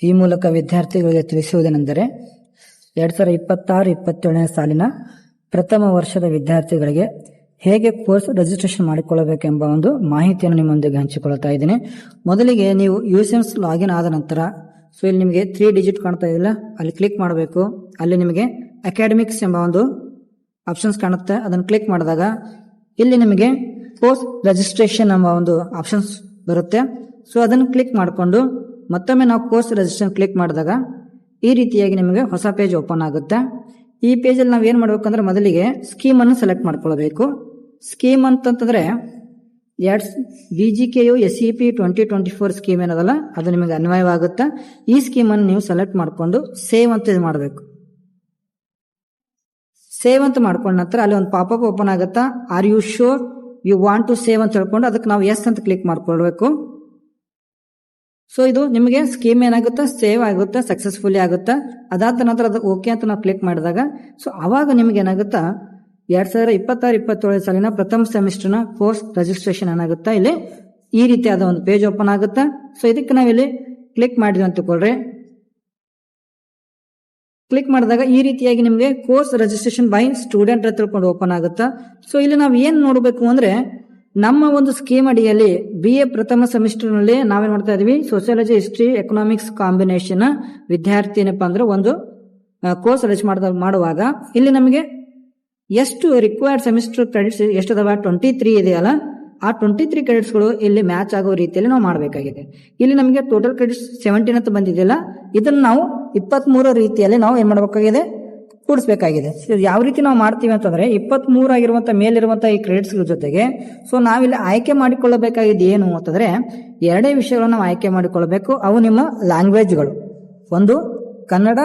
ಈ ಮೂಲಕ ವಿದ್ಯಾರ್ಥಿಗಳಿಗೆ ತಿಳಿಸುವುದೇನೆಂದರೆ 2026-27ನೇ ಸಾಲಿನ ಪ್ರಥಮ ವರ್ಷದ ವಿದ್ಯಾರ್ಥಿಗಳಿಗೆ ಹೇಗೆ ಕೋರ್ಸ್ ರಿಜಿಸ್ಟ್ರೇಷನ್ ಮಾಡಿಕೊಳ್ಳಬೇಕೆಂಬ ಒಂದು ಮಾಹಿತಿಯನ್ನು ನಿಮ್ಮೊಂದಿಗೆ ಹಂಚಿಕೊಳ್ಳುತ್ತಾ ಇದ್ದೀನಿ. ಮೊದಲಿಗೆ ನೀವು ಯುಸೆನ್ಸ್ ಲಾಗಿನ್ ಆದ ನಂತರ ಇಲ್ಲಿ ನಿಮಗೆ 3 ಡಿಜಿಟ್ ಕಾಣ್ತಾ ಇದೆಯಲ್ಲ, ಅಲ್ಲಿ ಕ್ಲಿಕ್ ಮಾಡಬೇಕು. ಅಲ್ಲಿ ನಿಮಗೆ ಅಕಾಡೆಮಿಕ್ಸ್ ಎಂಬ ಒಂದು ಆಪ್ಷನ್ಸ್ ಕಾಣುತ್ತೆ, ಅದನ್ನು ಕ್ಲಿಕ್ ಮಾಡಿದಾಗ ಇಲ್ಲಿ ನಿಮಗೆ ಕೋರ್ಸ್ ರಿಜಿಸ್ಟ್ರೇಷನ್ ಎಂಬ ಒಂದು ಆಪ್ಷನ್ಸ್ ಬರುತ್ತೆ. ಅದನ್ನು ಕ್ಲಿಕ್ ಮಾಡಿಕೊಂಡು ಮತ್ತೊಮ್ಮೆ ನಾವು ಕೋರ್ಸ್ ರಿಜಿಸ್ಟ್ರೇಷನ್ ಕ್ಲಿಕ್ ಮಾಡಿದಾಗ ಈ ರೀತಿಯಾಗಿ ನಿಮಗೆ ಹೊಸ ಪೇಜ್ ಓಪನ್ ಆಗುತ್ತೆ. ಈ ಪೇಜಲ್ಲಿ ನಾವು ಏನು ಮಾಡಬೇಕಂದ್ರೆ ಮೊದಲಿಗೆ ಸ್ಕೀಮ್ ಅನ್ನು ಸೆಲೆಕ್ಟ್ ಮಾಡ್ಕೊಳ್ಬೇಕು. ಸ್ಕೀಮ್ ಅಂತಂದ್ರೆ BGKU SEP 2024 ಸ್ಕೀಮ್ ಏನದಲ್ಲ ಅದು ನಿಮಗೆ ಅನ್ವಯವಾಗುತ್ತೆ. ಈ ಸ್ಕೀಮ್ ಅನ್ನು ನೀವು ಸೆಲೆಕ್ಟ್ ಮಾಡಿಕೊಂಡು ಸೇವ್ ಅಂತ ಇದು ಮಾಡಬೇಕು. ಸೇವ್ ಅಂತ ಮಾಡ್ಕೊಂಡ ನಂತರ ಅಲ್ಲಿ ಒಂದು ಪಾಪಪ್ ಓಪನ್ ಆಗುತ್ತಾ, are you sure you want to save ಅಂತ ಹೇಳ್ಕೊಂಡು ಅದಕ್ಕೆ ನಾವು ಎಸ್ ಅಂತ ಕ್ಲಿಕ್ ಮಾಡ್ಕೊಳ್ಬೇಕು. ಇದು ನಿಮಗೆ ಸ್ಕೀಮ್ ಏನಾಗುತ್ತೆ, ಸೇವ್ ಆಗುತ್ತೆ, ಸಕ್ಸಸ್ಫುಲಿ ಆಗುತ್ತೆ. ಅದಾದ ನಂತರ ಅದಕ್ಕೆ ಓಕೆ ಅಂತ ನಾವು ಕ್ಲಿಕ್ ಮಾಡಿದಾಗ ಅವಾಗ ನಿಮ್ಗೆ ಏನಾಗುತ್ತಾ 2026-27 ಸಾಲಿನ ಪ್ರಥಮ ಸೆಮಿಸ್ಟರ್ನ ಕೋರ್ಸ್ ರಿಜಿಸ್ಟ್ರೇಷನ್ ಏನಾಗುತ್ತೆ, ಇಲ್ಲಿ ಈ ರೀತಿಯಾದ ಒಂದು ಪೇಜ್ ಓಪನ್ ಆಗುತ್ತೆ. ಇದಕ್ಕೆ ನಾವಿಲ್ಲಿ ಕ್ಲಿಕ್ ಮಾಡಿದ್ವಿ ಅಂತ ತಿಳ್ಕೊಳ್ರಿ. ಕ್ಲಿಕ್ ಮಾಡಿದಾಗ ಈ ರೀತಿಯಾಗಿ ನಿಮಗೆ ಕೋರ್ಸ್ ರಿಜಿಸ್ಟ್ರೇಷನ್ ಬೈ ಸ್ಟೂಡೆಂಟ್ ಅಂತ ತಿಳ್ಕೊಂಡು ಓಪನ್ ಆಗುತ್ತೆ. ಇಲ್ಲಿ ನಾವು ಏನ್ ನೋಡಬೇಕು ಅಂದ್ರೆ ನಮ್ಮ ಒಂದು ಸ್ಕೀಮ್ ಅಡಿಯಲ್ಲಿ BA ಪ್ರಥಮ ಸೆಮಿಸ್ಟರ್ ನಲ್ಲಿ ನಾವೇನ್ ಮಾಡ್ತಾ ಇದೀವಿ, ಸೋಸಿಯಾಲಜಿ, ಹಿಸ್ಟ್ರಿ, ಎಕನಾಮಿಕ್ಸ್ ಕಾಂಬಿನೇಷನ್ ವಿದ್ಯಾರ್ಥಿ ಏನಪ್ಪಾ ಅಂದ್ರೆ ಒಂದು ಕೋರ್ಸ್ ಮಾಡುವಾಗ ಇಲ್ಲಿ ನಮಗೆ ಎಷ್ಟು ರಿಕ್ವೈರ್ಡ್ ಸೆಮಿಸ್ಟರ್ ಕ್ರೆಡಿಟ್ಸ್ ಎಷ್ಟು ಅದಾವ, 23 ಇದೆಯಲ್ಲ, ಆ 23 ಕ್ರೆಡಿಟ್ಸ್ಗಳು ಇಲ್ಲಿ ಮ್ಯಾಚ್ ಆಗೋ ರೀತಿಯಲ್ಲಿ ನಾವು ಮಾಡಬೇಕಾಗಿದೆ. ಇಲ್ಲಿ ನಮಗೆ ಟೋಟಲ್ ಕ್ರೆಡಿಟ್ಸ್ 17 ಅಂತ ಬಂದಿದೆಯಲ್ಲ, ಇದನ್ನು ನಾವು 23 ರೀತಿಯಲ್ಲಿ ನಾವು ಏನ್ ಮಾಡಬೇಕಾಗಿದೆ, ಕೂಡಿಸಬೇಕಾಗಿದೆ. ಯಾವ ರೀತಿ ನಾವು ಮಾಡ್ತೀವಿ ಅಂತಂದ್ರೆ 23 ಆಗಿರುವಂತ ಮೇಲಿರುವಂತಹ ಈ ಕ್ರೆಡಿಟ್ಸ್ ಜೊತೆಗೆ ನಾವಿಲ್ಲಿ ಆಯ್ಕೆ ಮಾಡಿಕೊಳ್ಳಬೇಕಾಗಿದೆ ಏನು ಅಂತಂದ್ರೆ 2 ವಿಷಯಗಳನ್ನು ನಾವು ಆಯ್ಕೆ ಮಾಡಿಕೊಳ್ಳಬೇಕು. ಅವು ನಿಮ್ಮ ಲ್ಯಾಂಗ್ವೇಜ್ಗಳು, ಒಂದು ಕನ್ನಡ,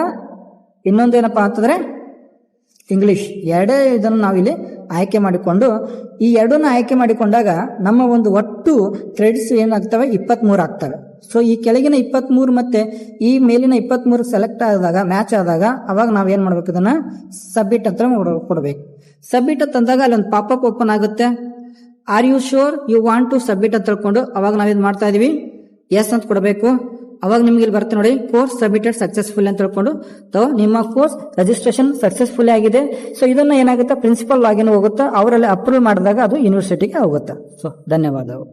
ಇನ್ನೊಂದು ಏನಪ್ಪಾ ಅಂತಂದ್ರೆ ಇಂಗ್ಲಿಷ್. 2 ಇದನ್ನು ನಾವಿಲ್ಲಿ ಆಯ್ಕೆ ಮಾಡಿಕೊಂಡು ಈ 2ನ್ನ ಆಯ್ಕೆ ಮಾಡಿಕೊಂಡಾಗ ನಮ್ಮ ಒಂದು ಒಟ್ಟು ಕ್ರೆಡಿಟ್ಸ್ ಏನಾಗ್ತವೆ, 23 ಆಗ್ತವೆ. ಈ ಕೆಳಗಿನ 23 ಮತ್ತೆ ಈ ಮೇಲಿನ 23 ಸೆಲೆಕ್ಟ್ ಆದಾಗ ಮ್ಯಾಚ್ ಆದಾಗ ಅವಾಗ ನಾವ್ ಏನ್ ಮಾಡ್ಬೇಕು, ಇದನ್ನ ಸಬ್ಮಿಟ್ ಅಂತ ಕೊಡ್ಬೇಕು. ಸಬ್ಮಿಟ್ ಅಂತಂದಾಗ ಅಲ್ಲಿ ಒಂದು ಪಾಪಪ್ ಓಪನ್ ಆಗುತ್ತೆ. Are you sure you want to submit ಅಂತ ತಿಳ್ಕೊಂಡು ಅವಾಗ ನಾವೇನ್ ಮಾಡ್ತಾ ಇದೀವಿ, ಎಸ್ ಅಂತ ಕೊಡಬೇಕು. ಅವಾಗ ನಿಮ್ಗೆ ಇಲ್ಲಿ ಬರುತ್ತೆ ನೋಡಿ, ಕೋರ್ಸ್ ಸಬ್ಮಿಟೆಡ್ ಸಕ್ಸಸ್ಫುಲ್ ಅಂತ ತಿಳ್ಕೊಂಡು ನಿಮ್ಮ ಕೋರ್ಸ್ ರಿಜಿಸ್ಟ್ರೇಷನ್ ಸಕ್ಸಸ್ಫುಲ್ ಆಗಿದೆ. ಇದನ್ನ ಏನಾಗುತ್ತೆ, ಪ್ರಿನ್ಸಿಪಲ್ ಲಾಗಿನ್ ಹೋಗುತ್ತೆ, ಅವರಲ್ಲಿ ಅಪ್ರೂವ್ ಮಾಡಿದಾಗ ಅದು ಯೂನಿವರ್ಸಿಟಿಗೆ ಹೋಗುತ್ತೆ. ಧನ್ಯವಾದಗಳು.